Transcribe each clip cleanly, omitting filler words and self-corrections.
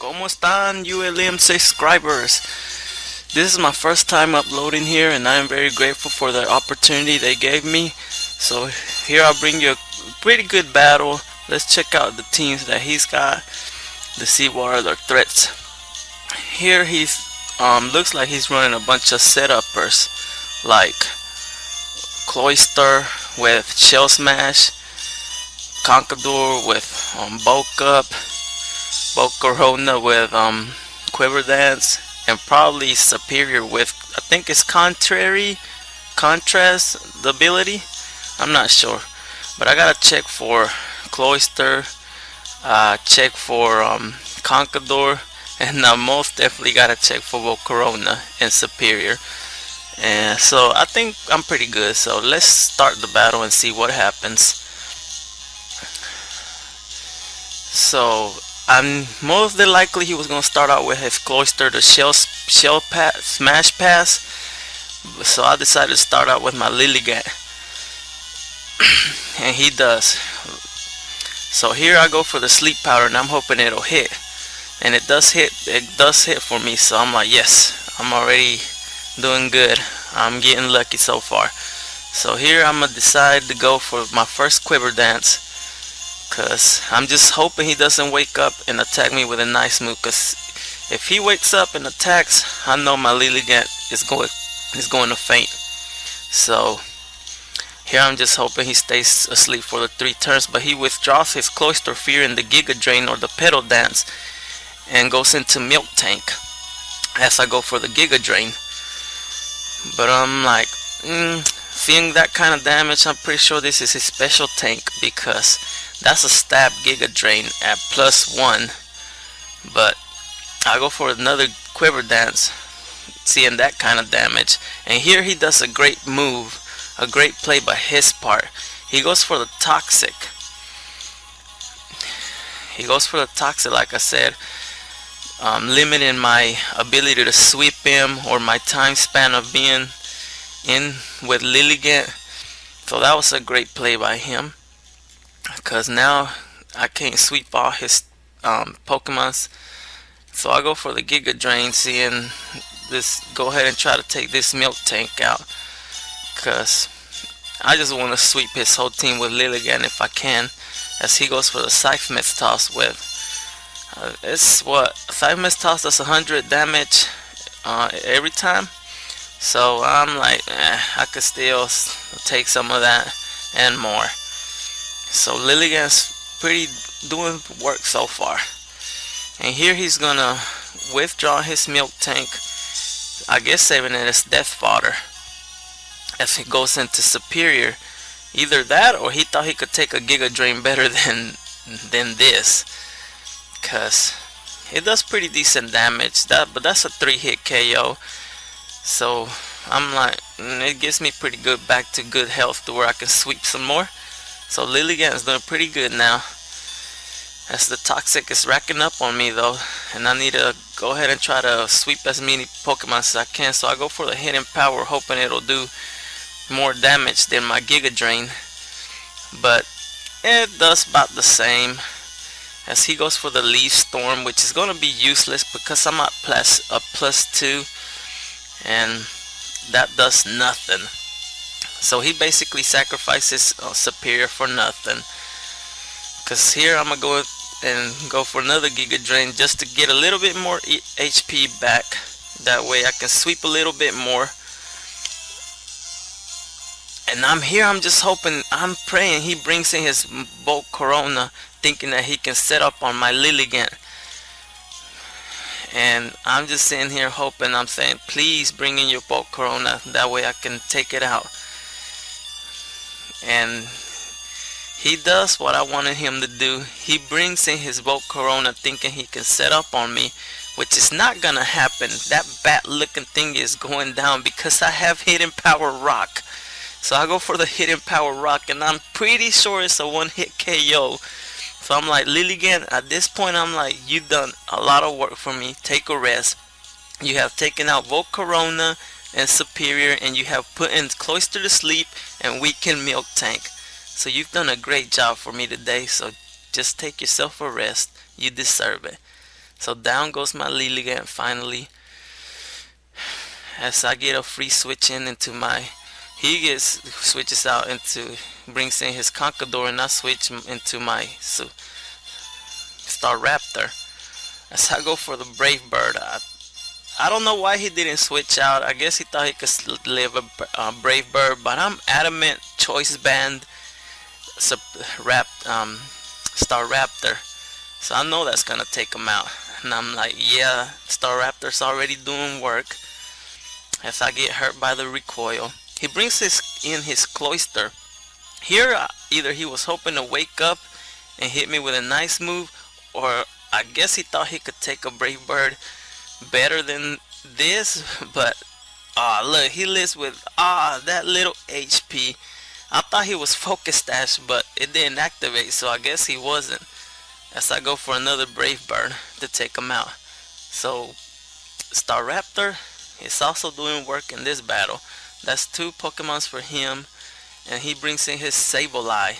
¿Cómo están ULM subscribers? This is my first time uploading here and I am very grateful for the opportunity they gave me. So here I'll bring you a pretty good battle. Let's check out the teams that he's got to see what are their threats. Here he's looks like he's running a bunch of setuppers like Cloister with Shell Smash, Conqueror with Bulk Up, Corona with Quiver Dance, and probably Superior with, I think it's Contrast the ability. I'm not sure, but I gotta check for Cloister, check for Conqueror, and I most definitely gotta check for Corona and Superior. And so I think I'm pretty good. So let's start the battle and see what happens. So I'm most likely he was gonna start out with his Cloister, the Smash Pass. So I decided to start out with my Lilligant, and he does. So here I go for the Sleep Powder, and I'm hoping it'll hit, and it does hit. It does hit for me. So I'm like, yes, I'm already doing good. I'm getting lucky so far. So here I'm gonna decide to go for my first Quiver Dance, cause I'm just hoping he doesn't wake up and attack me with a nice move. Cause if he wakes up and attacks, I know my Lilligant is going to faint. So here I'm just hoping he stays asleep for the 3 turns, but he withdraws his Cloister Fear in the Giga Drain or the Pedal Dance and goes into Milk Tank as I go for the Giga Drain. But I'm like, seeing that kind of damage, I'm pretty sure this is his special tank, because that's a stab Giga Drain at +1. But I go for another Quiver Dance, seeing that kind of damage, and here he does a great move, a great play by his part. He goes for the Toxic. Like I said, limiting my ability to sweep him or my time span of being in with Lilligant. So that was a great play by him, because now I can't sweep all his Pokemons. So I go for the Giga Drain, seeing this, go ahead and try to take this Milk Tank out, because I just want to sweep his whole team with Lilligant if I can, as he goes for the Scythe Mist Toss with it's what, Scythe Mist Toss does 100 damage every time. So I'm like, I could still take some of that and more. So Lilligant's pretty doing work so far. And here he's gonna withdraw his Milk Tank, I guess saving it as death fodder as he goes into Superior. Either that, or he thought he could take a Giga Drain better than this, cause it does pretty decent damage. But that's a 3-hit KO. So I'm like, it gives me pretty good back to good health to where I can sweep some more. So Lilligant is doing pretty good now, as the Toxic is racking up on me though, and I need to go ahead and try to sweep as many Pokemon as I can. So I go for the Hidden Power, hoping it'll do more damage than my Giga Drain, but it does about the same, as he goes for the Leaf Storm, which is going to be useless because I'm at +2, and that does nothing. So he basically sacrifices Superior for nothing, because here I'm going to go for another Giga Drain just to get a little bit more HP back. That way I can sweep a little bit more. And I'm just hoping, I'm praying he brings in his Bolt Corona, thinking that he can set up on my Lilligant. And I'm just sitting here hoping, I'm saying, please bring in your Bolt Corona, that way I can take it out. And he does what I wanted him to do. He brings in his Bolt Corona thinking he can set up on me, which is not gonna happen. That bat looking thing is going down because I have Hidden Power Rock. So I go for the Hidden Power Rock, and I'm pretty sure it's a 1-hit KO. So I'm like, Lilligant, at this point I'm like, you've done a lot of work for me. Take a rest. You have taken out Volt Corona and Superior, and you have put in Cloister to sleep and weakened Milk Tank. So you've done a great job for me today. So just take yourself a rest. You deserve it. So down goes my Lilligant finally. As I get a free switch in into my, switches out into, brings in his Conqueror, and I switch into my Star Raptor. As I go for the Brave Bird, I don't know why he didn't switch out. I guess he thought he could live a Brave Bird, but I'm adamant choice band Star Raptor. So I know that's gonna take him out. And I'm like, yeah, Star Raptor's already doing work. As I get hurt by the recoil, he brings in his Cloister. Here, either he was hoping to wake up and hit me with a nice move, or I guess he thought he could take a Brave Bird better than this. But look, he lives with that little HP. I thought he was Focus Stash, but it didn't activate, so I guess he wasn't. As I go for another Brave Bird to take him out. So Star Raptor is also doing work in this battle. That's 2 Pokemons for him, and he brings in his Sableye.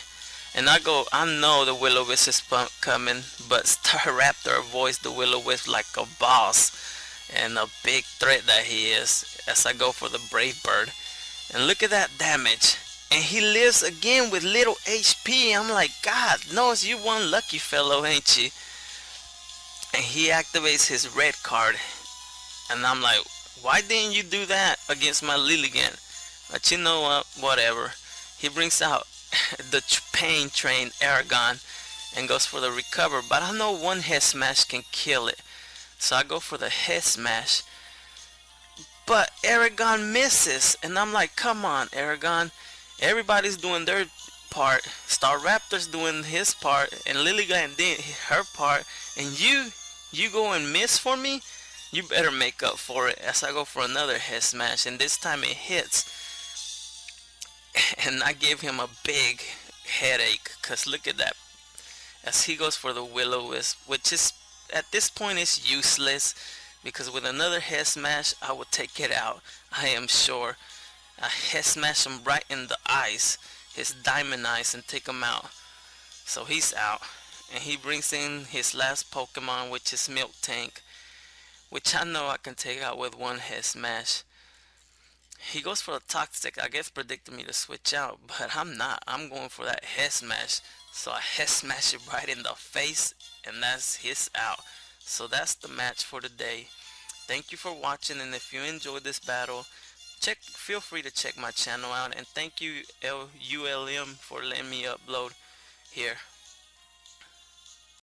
And I know the Will-O-Wisp is coming, but Star Raptor avoids the Will-O-Wisp like a boss, and a big threat that he is. As I go for the Brave Bird, and look at that damage. And he lives again with little HP. I'm like, God knows you one lucky fellow, ain't you? And he activates his red card. And I'm like, why didn't you do that against my Lilligant? But you know what, whatever. He brings out the Pain Train Aragon and goes for the Recover. But I know one Head Smash can kill it. So I go for the Head Smash. But Aragon misses. And I'm like, come on, Aragon. Everybody's doing their part. Star Raptor's doing his part, and Lilligant did her part, and you go and miss for me? You better make up for it. As I go for another Head Smash, and this time it hits, and I give him a big headache, cause look at that. As he goes for the Will-O-Wisp, which is at this point is useless, because with another Head Smash I will take it out, I am sure. I Head Smash him right in the eyes, his diamond eyes, and take him out. So he's out, and he brings in his last Pokemon, which is Milk Tank, which I know I can take out with one Head Smash. He goes for the Toxic. I guess predicted me to switch out, but I'm not. I'm going for that Head Smash. So I Head Smash it right in the face, and that's his out. So that's the match for today. Thank you for watching, and if you enjoyed this battle, feel free to check my channel out, and thank you ULM for letting me upload here.